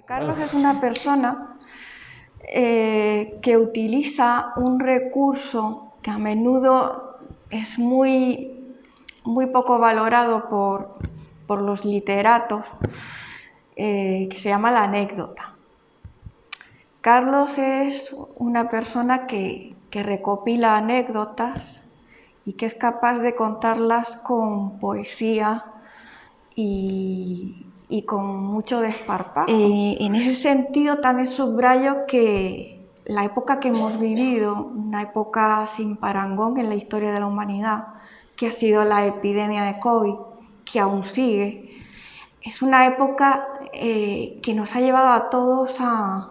Carlos es una persona que utiliza un recurso que a menudo es muy poco valorado por los literatos, que se llama la anécdota. Carlos es una persona que recopila anécdotas y que es capaz de contarlas con poesía y con mucho desparpajo. En ese sentido también subrayo que la época que hemos vivido, una época sin parangón en la historia de la humanidad, que ha sido la epidemia de COVID, que aún sigue, es una época que nos ha llevado a todos a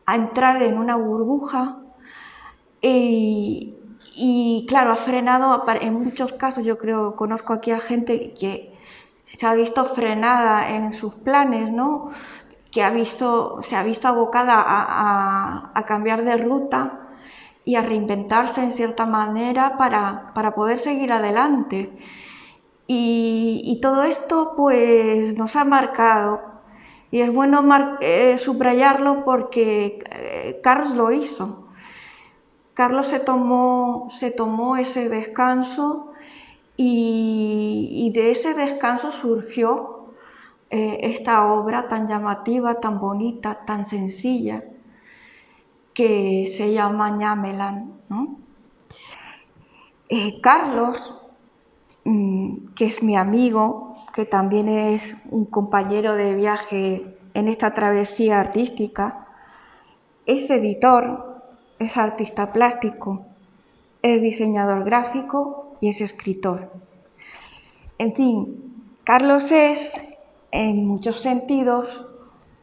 entrar en una burbuja y claro, ha frenado en muchos casos. Yo conozco aquí a gente que se ha visto frenada en sus planes, ¿no? Que se ha visto abocada a cambiar de ruta y a reinventarse en cierta manera para poder seguir adelante. Y todo esto pues nos ha marcado y es bueno subrayarlo porque Carlos lo hizo. Carlos se tomó ese descanso y de ese descanso surgió esta obra tan llamativa, tan bonita, tan sencilla, que se llama Ñamelan, ¿no? Carlos, que es mi amigo, que también es un compañero de viaje en esta travesía artística, es editor, es artista plástico, es diseñador gráfico y es escritor. En fin, Carlos es, en muchos sentidos,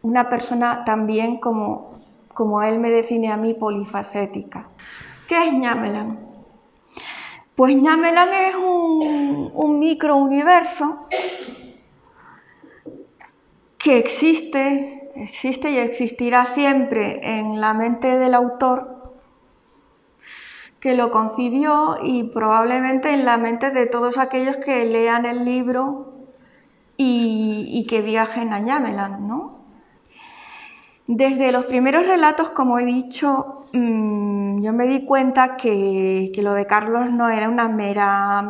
una persona también, como él me define a mí, polifacética. ¿Qué es Ñamelan? Pues Ñamelan es un microuniverso que existe y existirá siempre en la mente del autor, que lo concibió, y probablemente en la mente de todos aquellos que lean el libro y que viajen a Ñamelan, ¿no? Desde los primeros relatos, como he dicho, yo me di cuenta que lo de Carlos no era una mera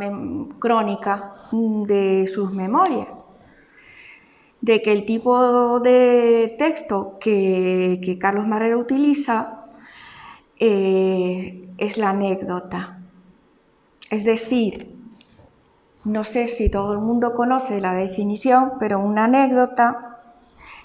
crónica de sus memorias, de que el tipo de texto que Carlos Marrero utiliza es la anécdota. Es decir, no sé si todo el mundo conoce la definición, pero una anécdota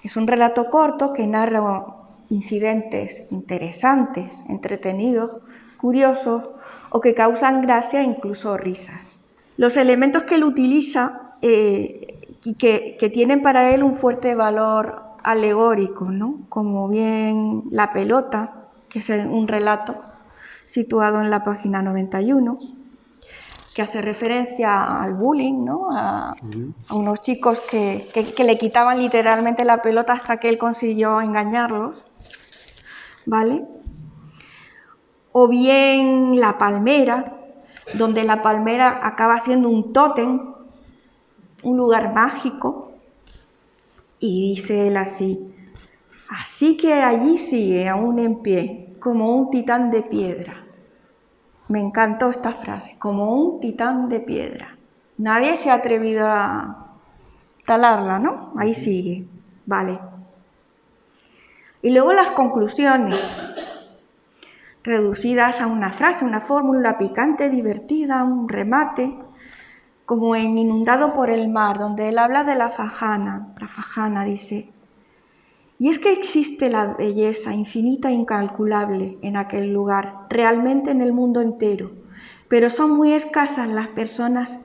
es un relato corto que narra incidentes interesantes, entretenidos, curiosos o que causan gracia e incluso risas. Los elementos que él utiliza y que tienen para él un fuerte valor alegórico, ¿no? Como bien la pelota, que es un relato situado en la página 91, que hace referencia al bullying, ¿no? A unos chicos que le quitaban literalmente la pelota hasta que él consiguió engañarlos, ¿vale? O bien la palmera, donde la palmera acaba siendo un tótem, un lugar mágico, y dice él así que allí sigue aún en pie, como un titán de piedra. Me encantó esta frase, como un titán de piedra. Nadie se ha atrevido a talarla, ¿no? Ahí sigue, vale. Y luego las conclusiones, reducidas a una frase, una fórmula picante, divertida, un remate, como en Inundado por el mar, donde él habla de la fajana. La fajana dice: y es que existe la belleza infinita e incalculable en aquel lugar, realmente en el mundo entero, pero son muy escasas las personas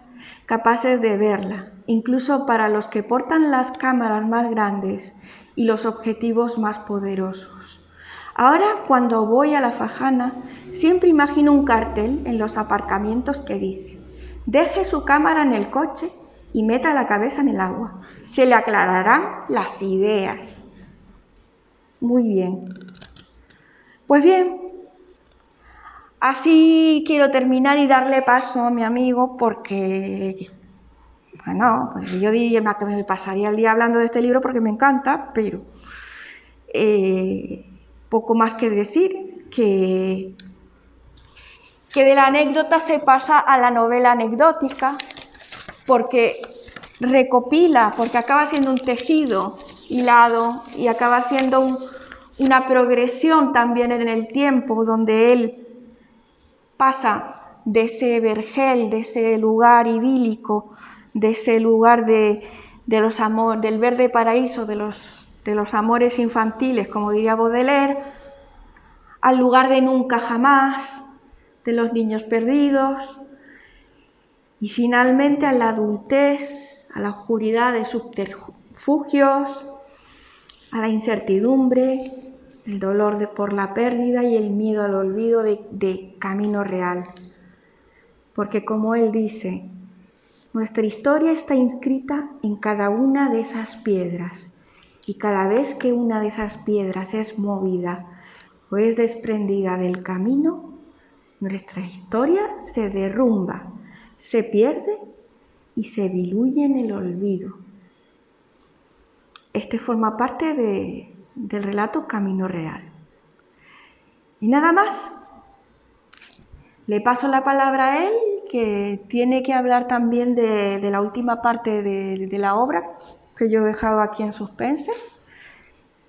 capaces de verla, incluso para los que portan las cámaras más grandes y los objetivos más poderosos. Ahora, cuando voy a la fajana, siempre imagino un cartel en los aparcamientos que dice: deje su cámara en el coche y meta la cabeza en el agua. Se le aclararán las ideas. Muy bien. Pues bien, así quiero terminar y darle paso a mi amigo porque Pues no, pues yo diría que me pasaría el día hablando de este libro porque me encanta, pero poco más que decir, que de la anécdota se pasa a la novela anecdótica, porque recopila, porque acaba siendo un tejido hilado y acaba siendo una progresión también en el tiempo, donde él pasa de ese vergel, de ese lugar idílico, de ese lugar de los amores, del verde paraíso, de los amores infantiles, como diría Baudelaire, al lugar de nunca jamás, de los niños perdidos, y finalmente a la adultez, a la oscuridad de subterfugios, a la incertidumbre, el dolor por la pérdida y el miedo al olvido de Camino Real. Porque como él dice, nuestra historia está inscrita en cada una de esas piedras, y cada vez que una de esas piedras es movida o es desprendida del camino, nuestra historia se derrumba, se pierde y se diluye en el olvido. Este forma parte del relato Camino Real. Y nada más. Le paso la palabra a él, que tiene que hablar también de la última parte de la obra, que yo he dejado aquí en suspense,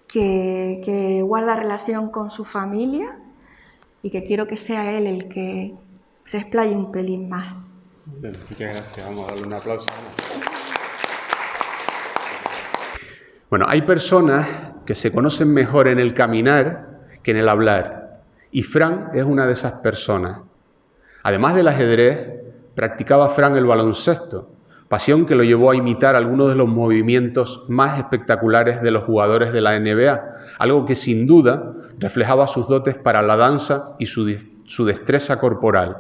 que guarda relación con su familia y que quiero que sea él el que se explaye un pelín más. Bien, muchas gracias. Vamos a darle un aplauso. Bueno, hay personas que se conocen mejor en el caminar que en el hablar, y Fran es una de esas personas. Además del ajedrez, practicaba Fran el baloncesto, pasión que lo llevó a imitar algunos de los movimientos más espectaculares de los jugadores de la NBA, algo que sin duda reflejaba sus dotes para la danza y su destreza corporal.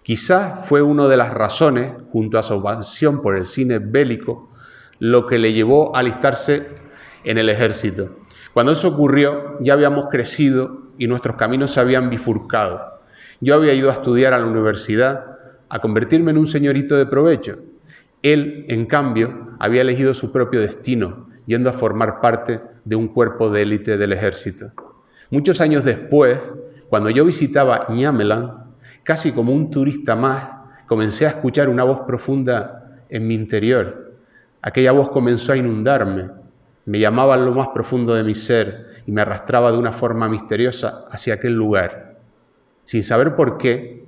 Quizás fue una de las razones, junto a su pasión por el cine bélico, lo que le llevó a alistarse en el ejército. Cuando eso ocurrió, ya habíamos crecido y nuestros caminos se habían bifurcado. Yo había ido a estudiar a la universidad, a convertirme en un señorito de provecho. Él, en cambio, había elegido su propio destino, yendo a formar parte de un cuerpo de élite del ejército. Muchos años después, cuando yo visitaba Ñamelán, casi como un turista más, comencé a escuchar una voz profunda en mi interior. Aquella voz comenzó a inundarme, me llamaba a lo más profundo de mi ser y me arrastraba de una forma misteriosa hacia aquel lugar. Sin saber por qué,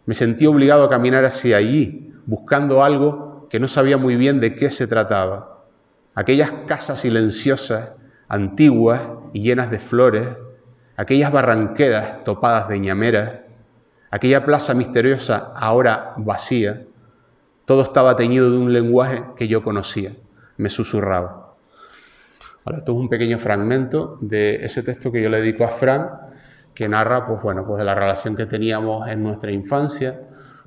me sentí obligado a caminar hacia allí, buscando algo que no sabía muy bien de qué se trataba. Aquellas casas silenciosas, antiguas y llenas de flores, aquellas barranqueras topadas de ñameras, aquella plaza misteriosa ahora vacía, todo estaba teñido de un lenguaje que yo conocía, me susurraba. Ahora, esto es un pequeño fragmento de ese texto que yo le dedico a Fran, que narra pues de la relación que teníamos en nuestra infancia,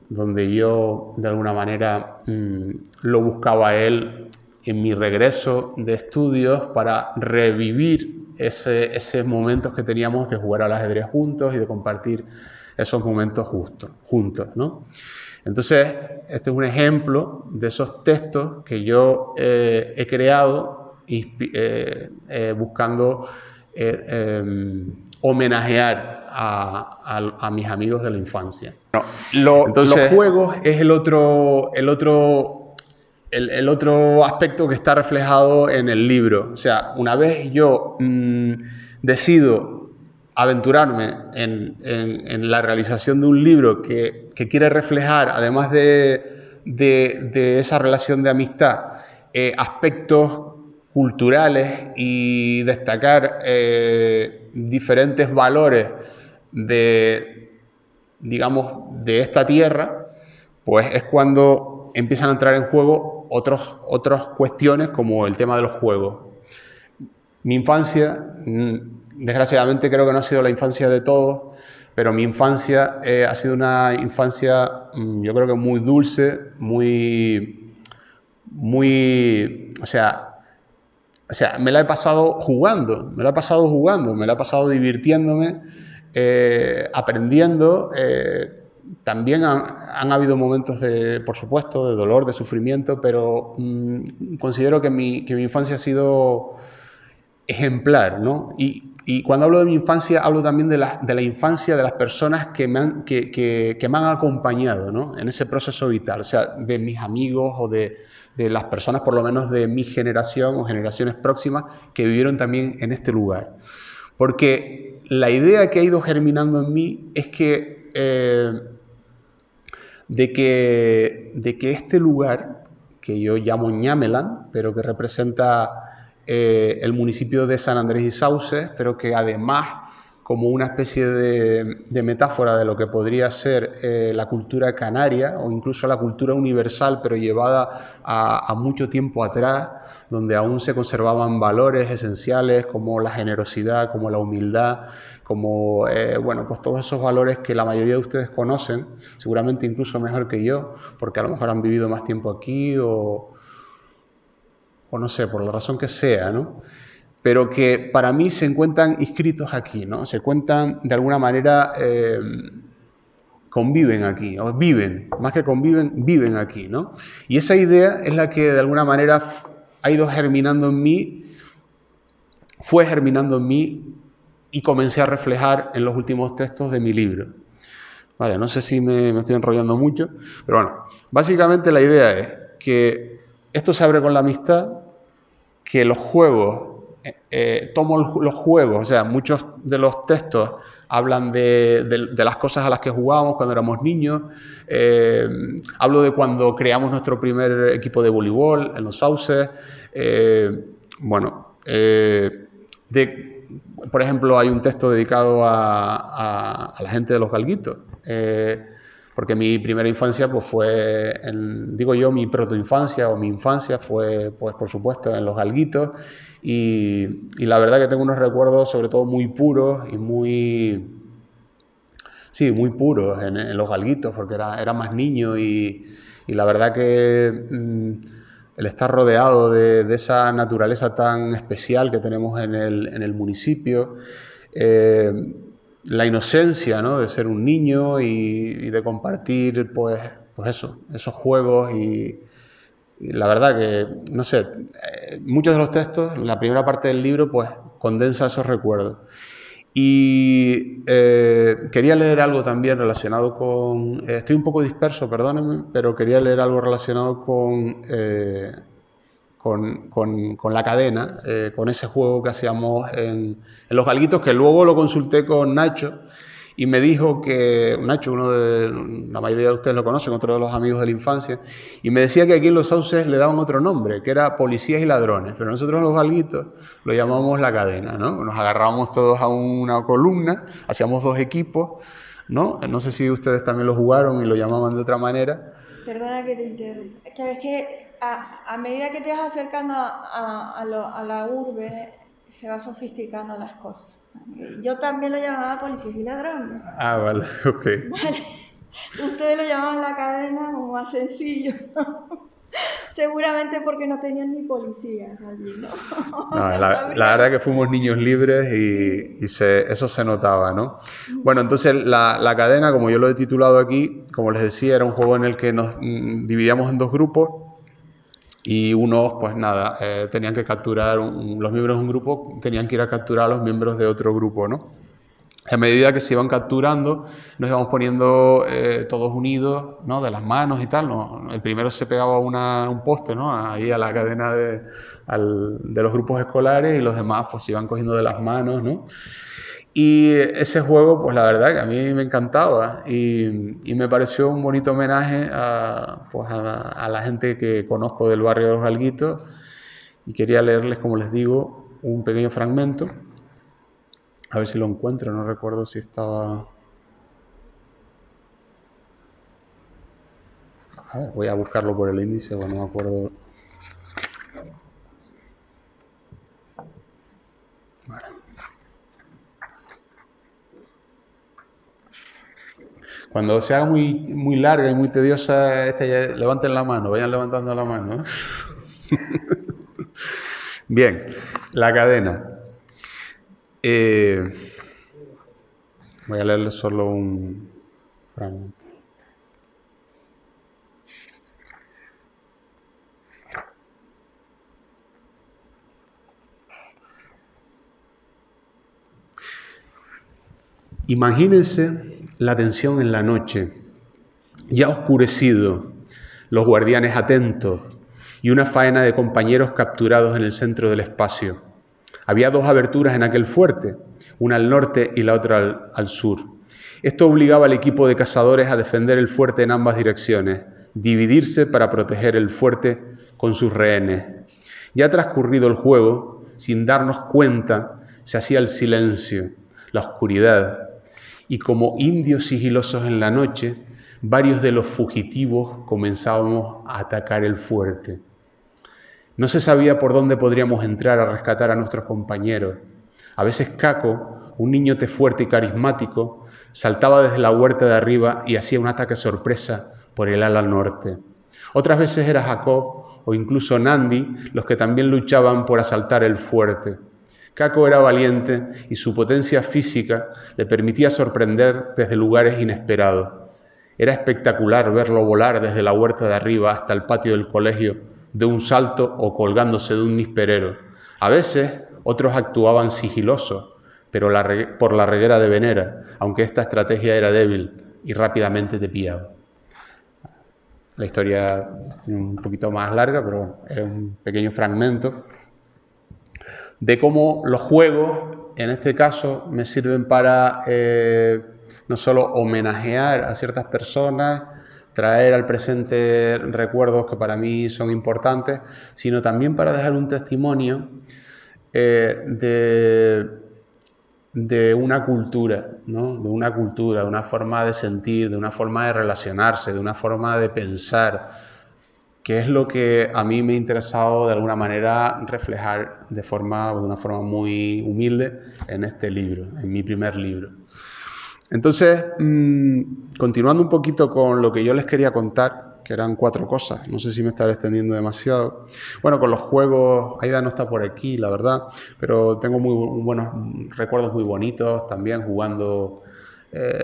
donde yo de alguna manera lo buscaba a él en mi regreso de estudios para revivir esos momentos que teníamos de jugar al ajedrez juntos y de compartir esos momentos juntos, ¿no? Entonces, este es un ejemplo de esos textos que yo he creado buscando homenajear a mis amigos de la infancia. Entonces, los juegos es el otro aspecto que está reflejado en el libro. O sea, una vez yo decido aventurarme en la realización de un libro que quiere reflejar, además de esa relación de amistad, aspectos culturales y destacar diferentes valores de esta tierra, pues es cuando empiezan a entrar en juego otras cuestiones como el tema de los juegos. Mi infancia, desgraciadamente creo que no ha sido la infancia de todos, pero mi infancia ha sido una infancia, yo creo que muy dulce, o sea, me la he pasado jugando, me la he pasado divirtiéndome, aprendiendo, también han habido momentos por supuesto, de dolor, de sufrimiento, pero considero que mi infancia ha sido ejemplar, ¿no? Y cuando hablo de mi infancia, hablo también de la infancia de las personas que me han acompañado, ¿no? En ese proceso vital, o sea, de mis amigos o de las personas, por lo menos de mi generación o generaciones próximas, que vivieron también en este lugar. Porque la idea que ha ido germinando en mí es que, de que este lugar, que yo llamo Ñameland, pero que representa el municipio de San Andrés y Sauces, pero que además, como una especie de metáfora de lo que podría ser la cultura canaria o incluso la cultura universal, pero llevada a mucho tiempo atrás, donde aún se conservaban valores esenciales como la generosidad, como la humildad, como bueno, pues todos esos valores que la mayoría de ustedes conocen, seguramente incluso mejor que yo, porque a lo mejor han vivido más tiempo aquí o no sé, por la razón que sea, ¿no? Pero que para mí se encuentran inscritos aquí, ¿no? Se cuentan de alguna manera, conviven aquí, o viven, más que conviven, viven aquí, ¿no? Y esa idea es la que de alguna manera ha ido germinando en mí, fue germinando en mí y comencé a reflejar en los últimos textos de mi libro. Vale, no sé si me estoy enrollando mucho, pero bueno, básicamente la idea es que esto se abre con la amistad, que los juegos, tomo los juegos, o sea, muchos de los textos hablan de las cosas a las que jugábamos cuando éramos niños, hablo de cuando creamos nuestro primer equipo de voleibol en los Sauces, bueno, por ejemplo, hay un texto dedicado a la gente de los Galguitos, porque mi primera infancia pues fue, digo yo, mi protoinfancia o mi infancia fue, pues por supuesto, en los Galguitos, y la verdad que tengo unos recuerdos sobre todo muy puros y muy puros en los Galguitos, porque era más niño y la verdad que el estar rodeado de esa naturaleza tan especial que tenemos en el municipio, la inocencia, ¿no?, de ser un niño y de compartir pues esos juegos y la verdad que, no sé, muchos de los textos, la primera parte del libro pues condensa esos recuerdos. Y quería leer algo también relacionado con... estoy un poco disperso, perdónenme, pero quería leer algo relacionado con la cadena, con ese juego que hacíamos en los Galguitos, que luego lo consulté con Nacho y me dijo que, Nacho, la mayoría de ustedes lo conocen, otro de los amigos de la infancia, y me decía que aquí en los Sauces le daban otro nombre, que era Policías y Ladrones, pero nosotros en los Galguitos lo llamábamos La Cadena, ¿no? Nos agarrábamos todos a una columna, hacíamos 2 equipos, ¿no? No sé si ustedes también lo jugaron y lo llamaban de otra manera. Perdona que te interrumpa. Es que a medida que te vas acercando a la urbe, se va sofisticando las cosas. Yo también lo llamaba Policías y Ladrones. Ah, vale, ok. Vale. Ustedes lo llamaban La Cadena, como más sencillo. Seguramente porque no tenían ni policías allí, ¿no? No, la verdad que fuimos niños libres y eso se notaba, ¿no? Bueno, entonces la cadena, como yo lo he titulado aquí, como les decía, era un juego en el que nos dividíamos en 2 grupos y unos, pues nada, tenían que capturar, los miembros de un grupo tenían que ir a capturar a los miembros de otro grupo, ¿no? A medida que se iban capturando, nos íbamos poniendo todos unidos, ¿no?, de las manos y tal, ¿no? El primero se pegaba a un poste, ¿no?, ahí a la cadena de los grupos escolares, y los demás pues se iban cogiendo de las manos, ¿no? Y ese juego, pues la verdad que a mí me encantaba y me pareció un bonito homenaje a la gente que conozco del barrio de los Galguitos, y quería leerles, como les digo, un pequeño fragmento. A ver si lo encuentro, no recuerdo si estaba... A ver, voy a buscarlo por el índice, bueno, no me acuerdo. Vale. Cuando se haga muy larga y muy tediosa, levanten la mano, vayan levantando la mano. Bien, la cadena. Voy a leerle solo un fragmento. Imagínense la tensión en la noche, ya oscurecido, los guardianes atentos y una faena de compañeros capturados en el centro del espacio. Había 2 aberturas en aquel fuerte, una al norte y la otra al sur. Esto obligaba al equipo de cazadores a defender el fuerte en ambas direcciones, dividirse para proteger el fuerte con sus rehenes. Ya transcurrido el juego, sin darnos cuenta, se hacía el silencio, la oscuridad, y como indios sigilosos en la noche, varios de los fugitivos comenzábamos a atacar el fuerte. No se sabía por dónde podríamos entrar a rescatar a nuestros compañeros. A veces Caco, un niñote fuerte y carismático, saltaba desde la huerta de arriba y hacía un ataque sorpresa por el ala norte. Otras veces era Jacob o incluso Nandi los que también luchaban por asaltar el fuerte. Caco era valiente y su potencia física le permitía sorprender desde lugares inesperados. Era espectacular verlo volar desde la huerta de arriba hasta el patio del colegio de un salto o colgándose de un nisperero. A veces otros actuaban sigilosos, pero por la reguera de Venera, aunque esta estrategia era débil y rápidamente te pillaba. La historia es un poquito más larga, pero bueno, es un pequeño fragmento de cómo los juegos, en este caso, me sirven para no solo homenajear a ciertas personas, traer al presente recuerdos que para mí son importantes, sino también para dejar un testimonio de una cultura, ¿no? De una cultura, de una forma de sentir, de una forma de relacionarse, de una forma de pensar, que es lo que a mí me ha interesado de alguna manera reflejar de una forma muy humilde en este libro, en mi primer libro. Entonces, continuando un poquito con lo que yo les quería contar, que eran 4 cosas, no sé si me estaré extendiendo demasiado. Bueno, con los juegos, Aida no está por aquí, la verdad, pero tengo muy buenos recuerdos muy bonitos también jugando,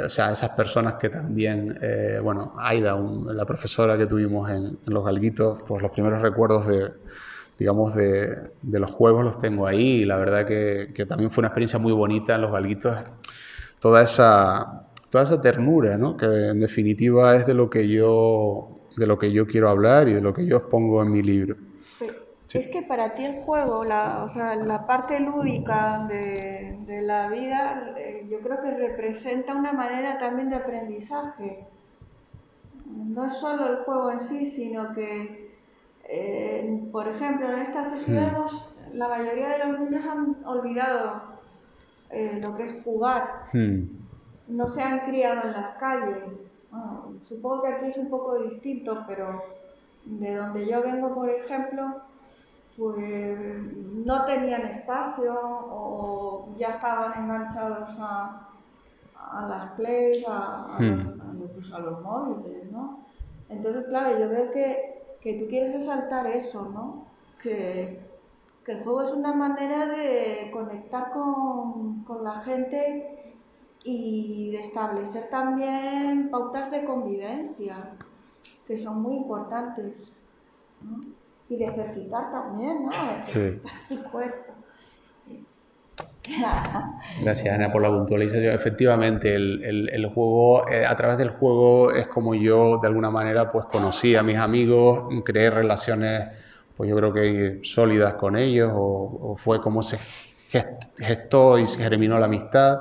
o sea, esas personas que también, bueno, Aida, la profesora que tuvimos en Los Galguitos, pues los primeros recuerdos digamos, de los juegos los tengo ahí, y la verdad que también fue una experiencia muy bonita en Los Galguitos, toda esa ternura, ¿no? Que en definitiva es de lo que yo quiero hablar y de lo que yo expongo en mi libro. Sí. Es que para ti el juego, la parte lúdica de la vida, yo creo que representa una manera también de aprendizaje. No es solo el juego en sí, sino que, por ejemplo, en esta sociedad la mayoría de los niños han olvidado lo que es jugar. No se han criado en las calles. Bueno, supongo que aquí es un poco distinto, pero de donde yo vengo, por ejemplo, pues no tenían espacio o ya estaban enganchados a las plays, incluso a los móviles, ¿no? Entonces, claro, yo veo que tú quieres resaltar eso, ¿no? Que el juego es una manera de conectar con la gente y de establecer también pautas de convivencia, que son muy importantes, ¿no? Y de ejercitar también, ¿no? Sí. El cuerpo. Gracias, Ana, por la puntualización. Efectivamente, el juego, a través del juego es como yo, de alguna manera, pues conocí a mis amigos, creé relaciones, pues yo creo que sólidas con ellos, o fue como se gestó y se germinó la amistad.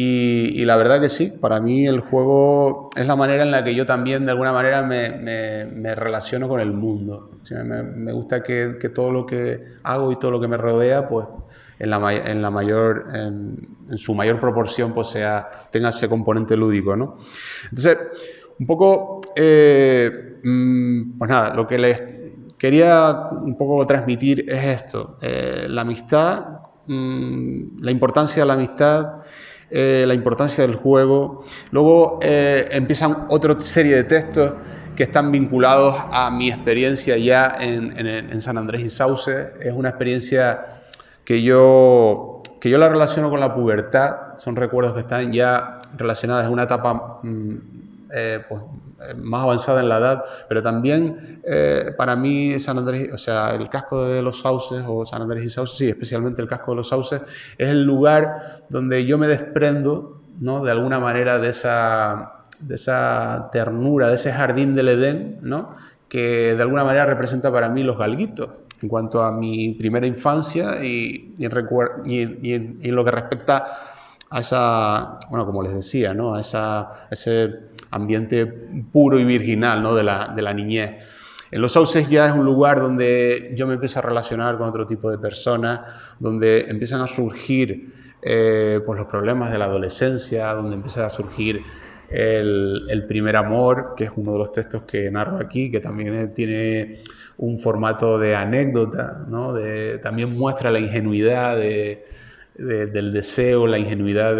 Y la verdad que sí, para mí el juego es la manera en la que yo también de alguna manera me relaciono con el mundo. O sea, me gusta que todo lo que hago y todo lo que me rodea, pues en su mayor proporción, pues tenga ese componente lúdico, ¿no? Entonces, un poco, pues nada, lo que les quería un poco transmitir es esto, la amistad, la importancia de la amistad, la importancia del juego. Luego empiezan otra serie de textos que están vinculados a mi experiencia ya en San Andrés y Sauces. Es una experiencia que yo la relaciono con la pubertad. Son recuerdos que están ya relacionados en una etapa pues, más avanzada en la edad, pero también para mí San Andrés, o sea, el casco de los Sauces o San Andrés y Sauces, sí, especialmente el casco de los Sauces, es el lugar donde yo me desprendo ¿no? De alguna manera de esa ternura, de ese jardín del Edén, ¿no? Que de alguna manera representa para mí los galguitos, en cuanto a mi primera infancia y en lo que respecta a esa, bueno, como les decía, ¿no? A ese ambiente puro y virginal, ¿no? de la niñez. En Los Sauces ya es un lugar donde yo me empiezo a relacionar con otro tipo de personas, donde empiezan a surgir pues los problemas de la adolescencia, donde empieza a surgir el primer amor, que es uno de los textos que narro aquí, que también tiene un formato de anécdota, ¿no? También muestra la ingenuidad del deseo, la ingenuidad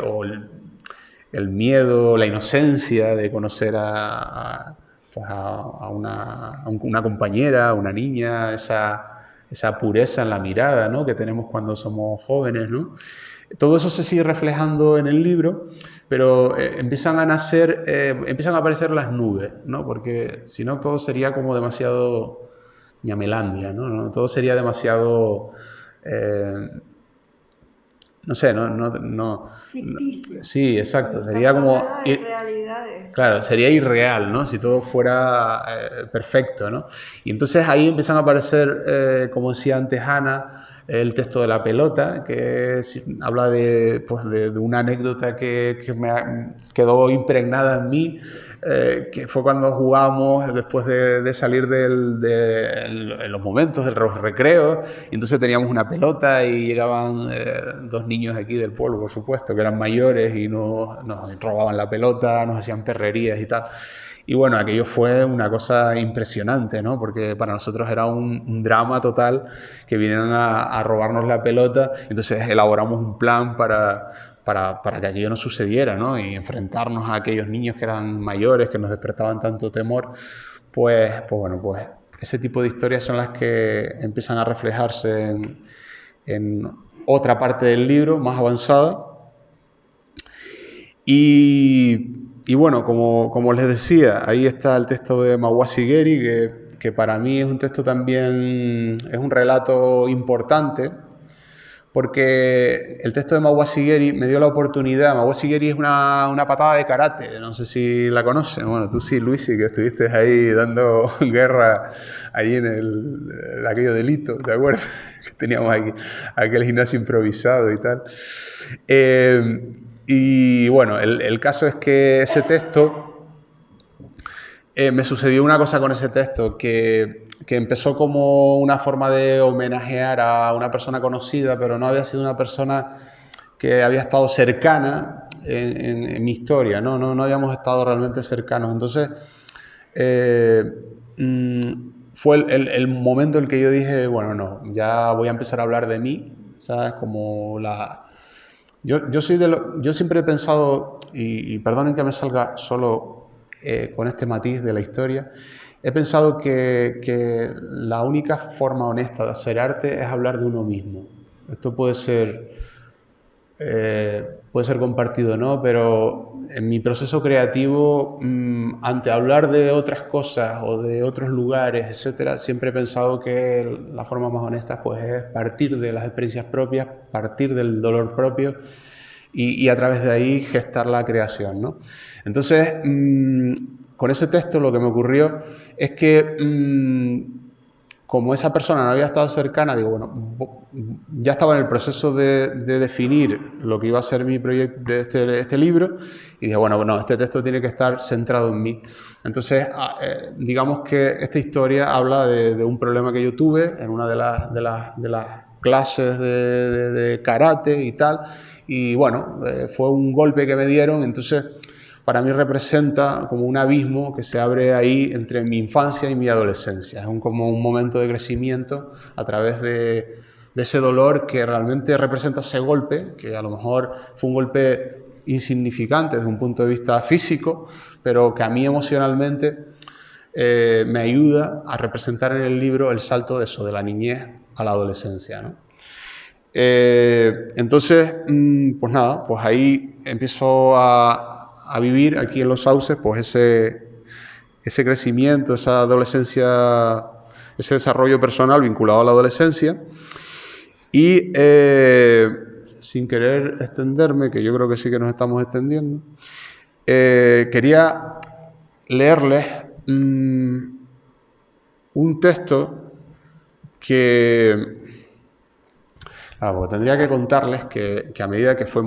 o el miedo, la inocencia de conocer a una compañera, a una niña, esa pureza en la mirada, ¿no? Que tenemos cuando somos jóvenes, ¿no? Todo eso se sigue reflejando en el libro, pero empiezan a aparecer las nubes, ¿no? Porque si no todo sería como demasiado ñamelandia, ¿no? Todo sería demasiado... no sé, ficticio. Sí, exacto. Sería como... Claro, sería irreal, ¿no? Si todo fuera perfecto, ¿no? Y entonces ahí empiezan a aparecer, como decía antes Ana, el texto de la pelota, que habla de una anécdota que me quedó impregnada en mí, que fue cuando jugábamos después de salir en los momentos del recreo, y entonces teníamos una pelota y llegaban dos niños aquí del pueblo, por supuesto, que eran mayores y nos robaban la pelota, nos hacían perrerías y tal. Y bueno, aquello fue una cosa impresionante, ¿no? Porque para nosotros era un drama total que vinieran a robarnos la pelota. Entonces elaboramos un plan para que aquello no sucediera, ¿no? Y enfrentarnos a aquellos niños que eran mayores, que nos despertaban tanto temor. Pues ese tipo de historias son las que empiezan a reflejarse en otra parte del libro, más avanzada. Y bueno, como les decía, ahí está el texto de Mawasi Geri, que para mí es un texto también, es un relato importante, porque el texto de Mawasi Geri me dio la oportunidad. Mawasi Geri es una patada de karate, no sé si la conocen. Bueno, tú sí, Luis, sí, que estuviste ahí dando guerra allí en aquello delito, ¿te acuerdas? Que teníamos aquí aquel gimnasio improvisado y tal. Y bueno, el caso es que ese texto, me sucedió una cosa con ese texto, que empezó como una forma de homenajear a una persona conocida, pero no había sido una persona que había estado cercana en mi historia, no habíamos estado realmente cercanos. Entonces, fue el momento en el que yo dije, bueno, no, ya voy a empezar a hablar de mí, ¿sabes? Como Yo siempre he pensado, y perdonen que me salga solo con este matiz de la historia, he pensado que la única forma honesta de hacer arte es hablar de uno mismo. Esto puede ser compartido, ¿no? Pero en mi proceso creativo, ante hablar de otras cosas o de otros lugares, etcétera, siempre he pensado que la forma más honesta pues, es partir de las experiencias propias, partir del dolor propio y a través de ahí gestar la creación, ¿no? Entonces, con ese texto lo que me ocurrió es que, como esa persona no había estado cercana, digo, bueno, ya estaba en el proceso de definir lo que iba a ser mi proyecto de este libro, y dije, bueno, este texto tiene que estar centrado en mí. Entonces, digamos que esta historia habla de un problema que yo tuve en una de las clases de karate y tal, y bueno, fue un golpe que me dieron. Entonces para mí representa como un abismo que se abre ahí entre mi infancia y mi adolescencia. Es como un momento de crecimiento a través de ese dolor que realmente representa ese golpe, que a lo mejor fue un golpe insignificante desde un punto de vista físico, pero que a mí emocionalmente me ayuda a representar en el libro el salto de eso, de la niñez a la adolescencia, ¿no? Entonces, pues nada, pues ahí empiezo a vivir aquí en Los Sauces, pues ese crecimiento, esa adolescencia, ese desarrollo personal vinculado a la adolescencia. Y sin querer extenderme, que yo creo que sí que nos estamos extendiendo, quería leerles un texto que... porque tendría que contarles que a medida que fue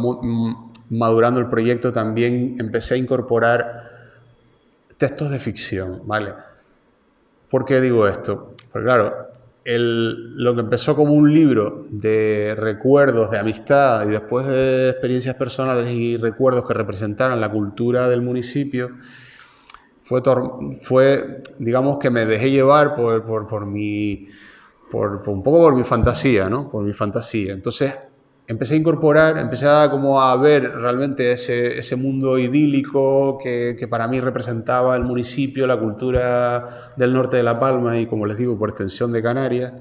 madurando el proyecto también empecé a incorporar textos de ficción, ¿vale? ¿Por qué digo esto? Pues claro, lo que empezó como un libro de recuerdos, de amistad y después de experiencias personales y recuerdos que representaran la cultura del municipio, fue digamos que me dejé llevar por un poco por mi fantasía, ¿no? Por mi fantasía. Entonces empecé como a ver realmente ese mundo idílico que para mí representaba el municipio, la cultura del norte de La Palma y, como les digo, por extensión de Canarias.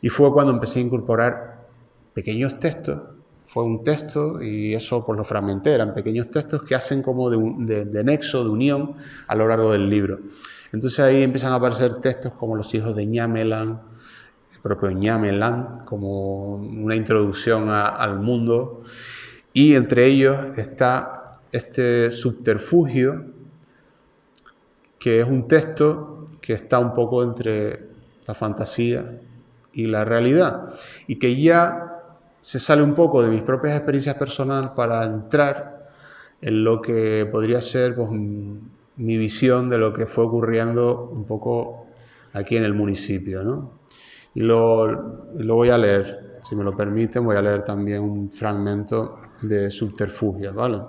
Y fue cuando empecé a incorporar pequeños textos. Fue un texto y eso pues lo fragmenté, eran pequeños textos que hacen como de nexo, de unión a lo largo del libro. Entonces ahí empiezan a aparecer textos como Los hijos de Ñamelán, el propio Ñamelán, como una introducción al mundo, y entre ellos está este subterfugio, que es un texto que está un poco entre la fantasía y la realidad, y que ya se sale un poco de mis propias experiencias personales para entrar en lo que podría ser pues, mi visión de lo que fue ocurriendo un poco aquí en el municipio, ¿no? Y lo voy a leer, si me lo permiten, voy a leer también un fragmento de Subterfugio, ¿vale?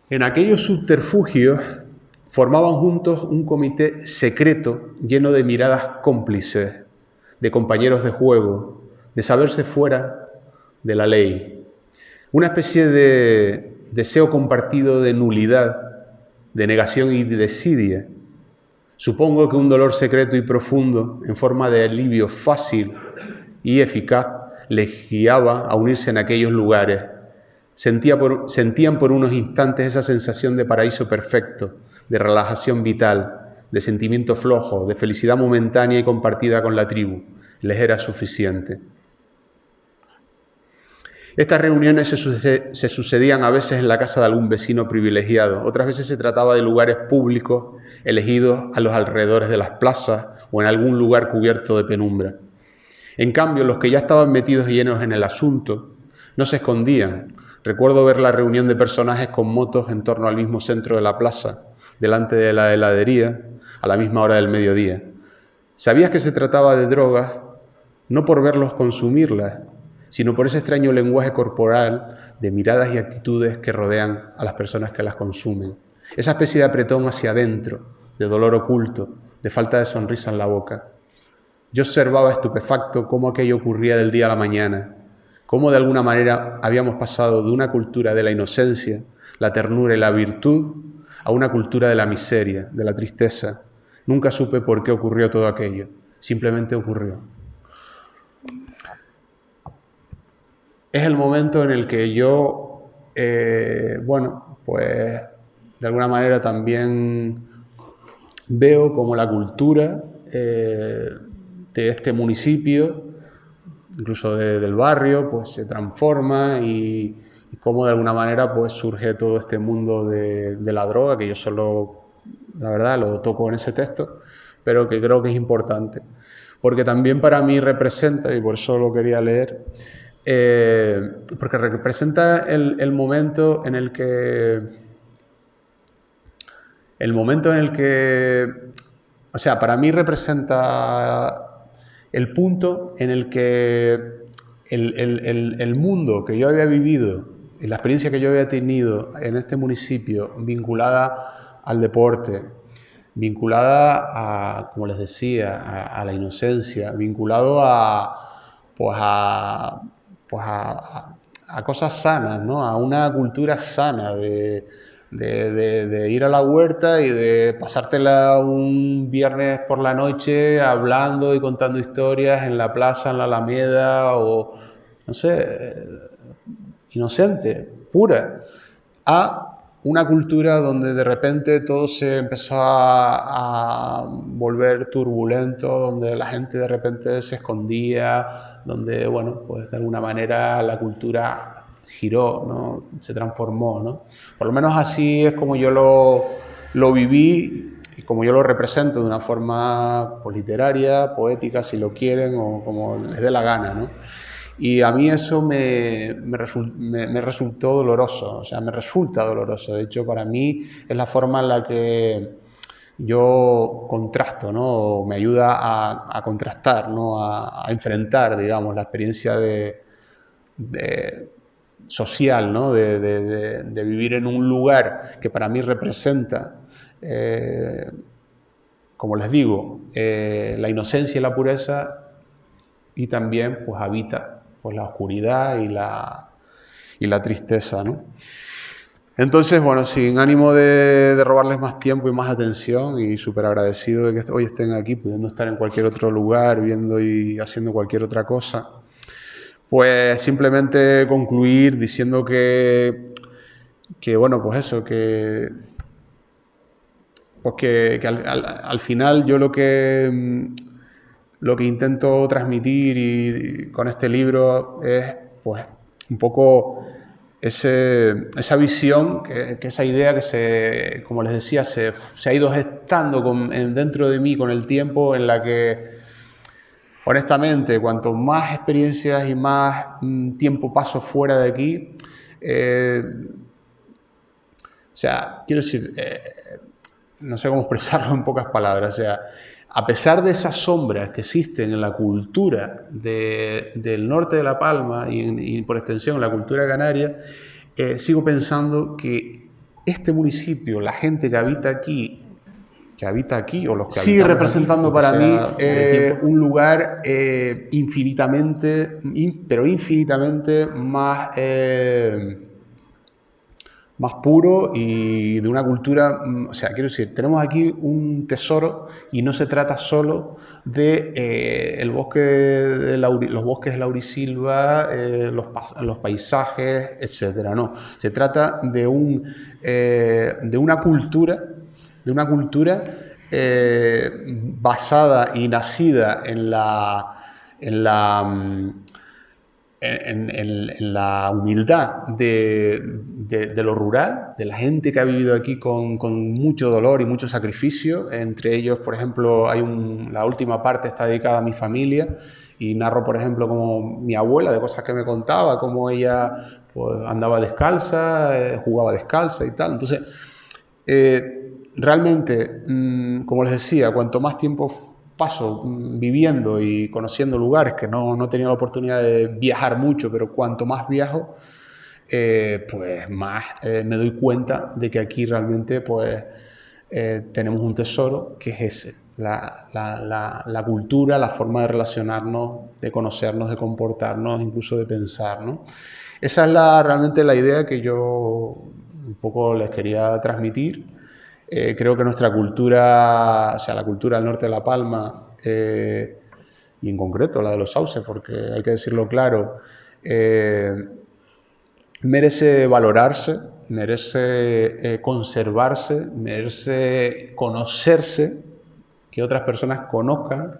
En aquellos subterfugios formaban juntos un comité secreto lleno de miradas cómplices, de compañeros de juego, de saberse fuera de la ley. Una especie de deseo compartido de nulidad, de negación y de desidia. Supongo que un dolor secreto y profundo, en forma de alivio fácil y eficaz, les guiaba a unirse en aquellos lugares. Sentían por unos instantes esa sensación de paraíso perfecto, de relajación vital, de sentimiento flojo, de felicidad momentánea y compartida con la tribu. Les era suficiente. Estas reuniones se sucedían a veces en la casa de algún vecino privilegiado, otras veces se trataba de lugares públicos elegidos a los alrededores de las plazas o en algún lugar cubierto de penumbra. En cambio, los que ya estaban metidos y llenos en el asunto no se escondían. Recuerdo ver la reunión de personajes con motos en torno al mismo centro de la plaza, delante de la heladería, a la misma hora del mediodía. Sabías que se trataba de drogas, no por verlos consumirlas, sino por ese extraño lenguaje corporal de miradas y actitudes que rodean a las personas que las consumen. Esa especie de apretón hacia adentro, de dolor oculto, de falta de sonrisa en la boca. Yo observaba estupefacto cómo aquello ocurría del día a la mañana, cómo de alguna manera habíamos pasado de una cultura de la inocencia, la ternura y la virtud, a una cultura de la miseria, de la tristeza. Nunca supe por qué ocurrió todo aquello, simplemente ocurrió. Es el momento en el que yo, pues de alguna manera también veo como la cultura de este municipio, incluso del barrio, pues se transforma y cómo de alguna manera pues surge todo este mundo de la droga, que yo solo, la verdad, lo toco en ese texto, pero que creo que es importante, porque también para mí representa, y por eso lo quería leer, porque representa el momento en el que, o sea, para mí representa el punto en el que el mundo que yo había vivido y la experiencia que yo había tenido en este municipio vinculada al deporte, vinculada a, como les decía, a la inocencia, vinculado a cosas sanas, ¿no? A una cultura sana de ir a la huerta y de pasártela un viernes por la noche hablando y contando historias en la plaza, en la Alameda, o no sé, inocente, pura. a una cultura donde de repente todo se empezó a volver turbulento, donde la gente de repente se escondía, donde, bueno, pues de alguna manera la cultura giró, ¿no? Se transformó, ¿no? Por lo menos así es como yo lo viví y como yo lo represento de una forma pues, literaria, poética, si lo quieren, o como les dé la gana, ¿no? Y a mí eso me resultó doloroso, o sea, me resulta doloroso. De hecho, para mí es la forma en la que yo contrasto, ¿no? Me ayuda a contrastar, ¿no? A enfrentar, digamos, la experiencia social, ¿no? De vivir en un lugar que para mí representa, como les digo, la inocencia y la pureza, y también pues habita pues, la oscuridad y la tristeza, ¿no? Entonces, bueno, sin ánimo de robarles más tiempo y más atención, y súper agradecido de que hoy estén aquí, pudiendo estar en cualquier otro lugar, viendo y haciendo cualquier otra cosa, pues simplemente concluir diciendo que bueno, pues eso, que al final yo lo que intento transmitir y con este libro es pues un poco esa visión, que esa idea que como les decía, se ha ido gestando dentro de mí con el tiempo, en la que honestamente cuanto más experiencias y más tiempo paso fuera de aquí, o sea, quiero decir, no sé cómo expresarlo en pocas palabras, o sea, a pesar de esas sombras que existen en la cultura del norte de La Palma y por extensión en la cultura canaria, sigo pensando que este municipio, la gente que habita aquí o los que sigue representando aquí, para mí un lugar infinitamente más puro y de una cultura, o sea, quiero decir, tenemos aquí un tesoro y no se trata solo de los bosques de laurisilva, los paisajes, etcétera, no. Se trata de una cultura basada y nacida en la humildad de lo rural, de la gente que ha vivido aquí con mucho dolor y mucho sacrificio. Entre ellos, por ejemplo, la última parte está dedicada a mi familia y narro, por ejemplo, como mi abuela, de cosas que me contaba, cómo ella pues, andaba descalza, jugaba descalza y tal. Entonces, realmente, como les decía, cuanto más tiempo paso viviendo y conociendo lugares que no he tenido la oportunidad de viajar mucho, pero cuanto más viajo, pues más me doy cuenta de que aquí realmente pues, tenemos un tesoro que es ese, la cultura, la forma de relacionarnos, de conocernos, de comportarnos, incluso de pensar, ¿no? Esa es realmente la idea que yo un poco les quería transmitir. Creo que nuestra cultura, o sea, la cultura del norte de La Palma, y en concreto la de los sauces, porque hay que decirlo claro, merece valorarse, merece conservarse, merece conocerse, que otras personas conozcan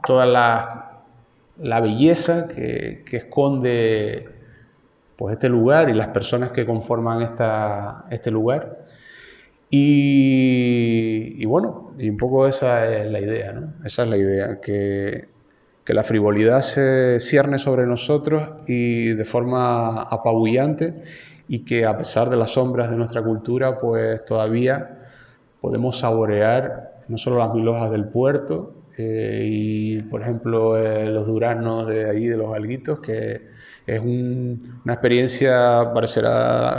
toda la belleza que esconde pues, este lugar y las personas que conforman este lugar. Y bueno, y un poco esa es la idea, ¿no? Esa es la idea, que la frivolidad se cierne sobre nosotros y de forma apabullante, y que a pesar de las sombras de nuestra cultura, pues todavía podemos saborear no solo las milhojas del puerto y, por ejemplo, los duraznos de ahí, de los Alguitos, que es una experiencia,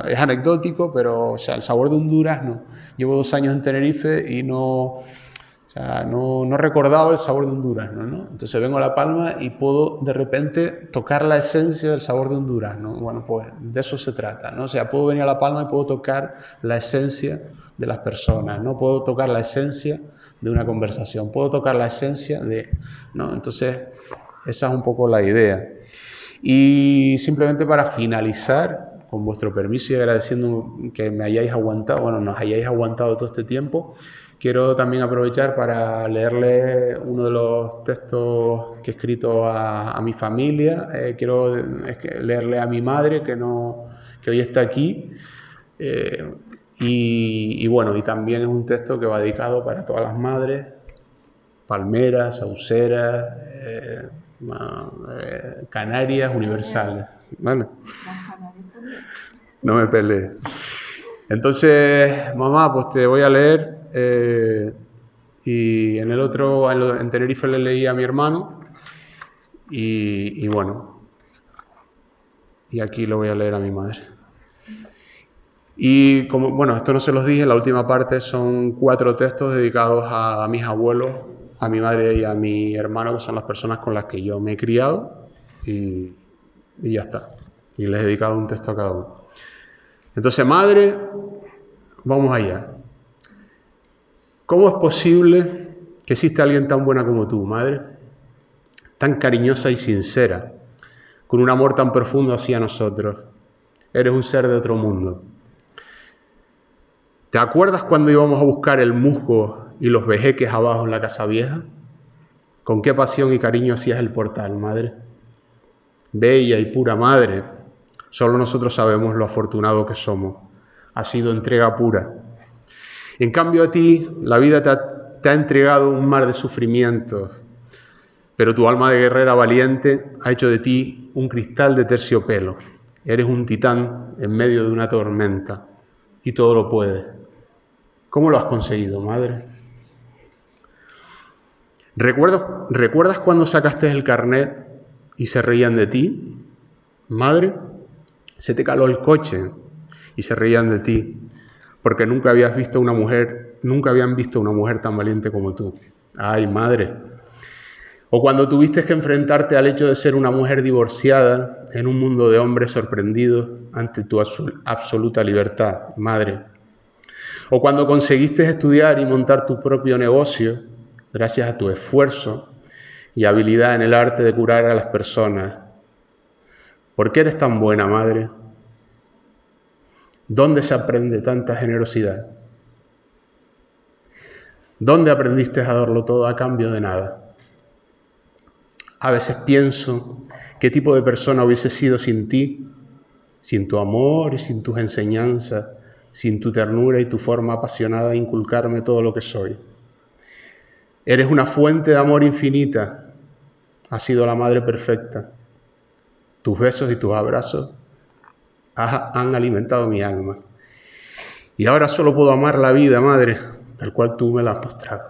es anecdótico, pero o sea, el sabor de un durazno. Llevo 2 años en Tenerife y no recordaba el sabor de un durazno, ¿no? Entonces vengo a La Palma y puedo de repente tocar la esencia del sabor de un durazno. Bueno, pues de eso se trata, ¿no? O sea, puedo venir a La Palma y puedo tocar la esencia de las personas, ¿no? Puedo tocar la esencia de una conversación, puedo tocar la esencia ¿no? Entonces, esa es un poco la idea. Y simplemente para finalizar, con vuestro permiso y agradeciendo que me hayáis aguantado, bueno, nos hayáis aguantado todo este tiempo, quiero también aprovechar para leerle uno de los textos que he escrito a mi familia. Quiero leerle a mi madre, que hoy está aquí. Y bueno, y también es un texto que va dedicado para todas las madres, palmeras, sauceras, canarias, universales. ¿Vale? No me pelees. Entonces, mamá, pues te voy a leer. Y en el otro, en Tenerife, le leí a mi hermano. Y bueno, y aquí lo voy a leer a mi madre. Y como, bueno, esto no se los dije, la última parte son 4 textos dedicados a mis abuelos, a mi madre y a mi hermano, que son las personas con las que yo me he criado, y ya está. Y les he dedicado un texto a cada uno. Entonces, madre, vamos allá. ¿Cómo es posible que exista alguien tan buena como tú, madre? Tan cariñosa y sincera, con un amor tan profundo hacia nosotros. Eres un ser de otro mundo. ¿Te acuerdas cuando íbamos a buscar el musgo y los vejeques abajo en la casa vieja? ¿Con qué pasión y cariño hacías el portal, madre? Bella y pura madre, solo nosotros sabemos lo afortunado que somos. Ha sido entrega pura. En cambio a ti, la vida te ha entregado un mar de sufrimientos, pero tu alma de guerrera valiente ha hecho de ti un cristal de terciopelo. Eres un titán en medio de una tormenta y todo lo puedes. ¿Cómo lo has conseguido, madre? ¿Recuerdas cuando sacaste el carnet y se reían de ti? Madre, se te caló el coche y se reían de ti, porque nunca habían visto una mujer tan valiente como tú. Ay, madre. O cuando tuviste que enfrentarte al hecho de ser una mujer divorciada en un mundo de hombres sorprendidos ante tu absoluta libertad, madre. O cuando conseguiste estudiar y montar tu propio negocio gracias a tu esfuerzo y habilidad en el arte de curar a las personas. ¿Por qué eres tan buena, madre? ¿Dónde se aprende tanta generosidad? ¿Dónde aprendiste a darlo todo a cambio de nada? A veces pienso qué tipo de persona hubiese sido sin ti, sin tu amor y sin tus enseñanzas, sin tu ternura y tu forma apasionada de inculcarme todo lo que soy. Eres una fuente de amor infinita. Has sido la madre perfecta. Tus besos y tus abrazos han alimentado mi alma. Y ahora solo puedo amar la vida, madre, tal cual tú me la has mostrado.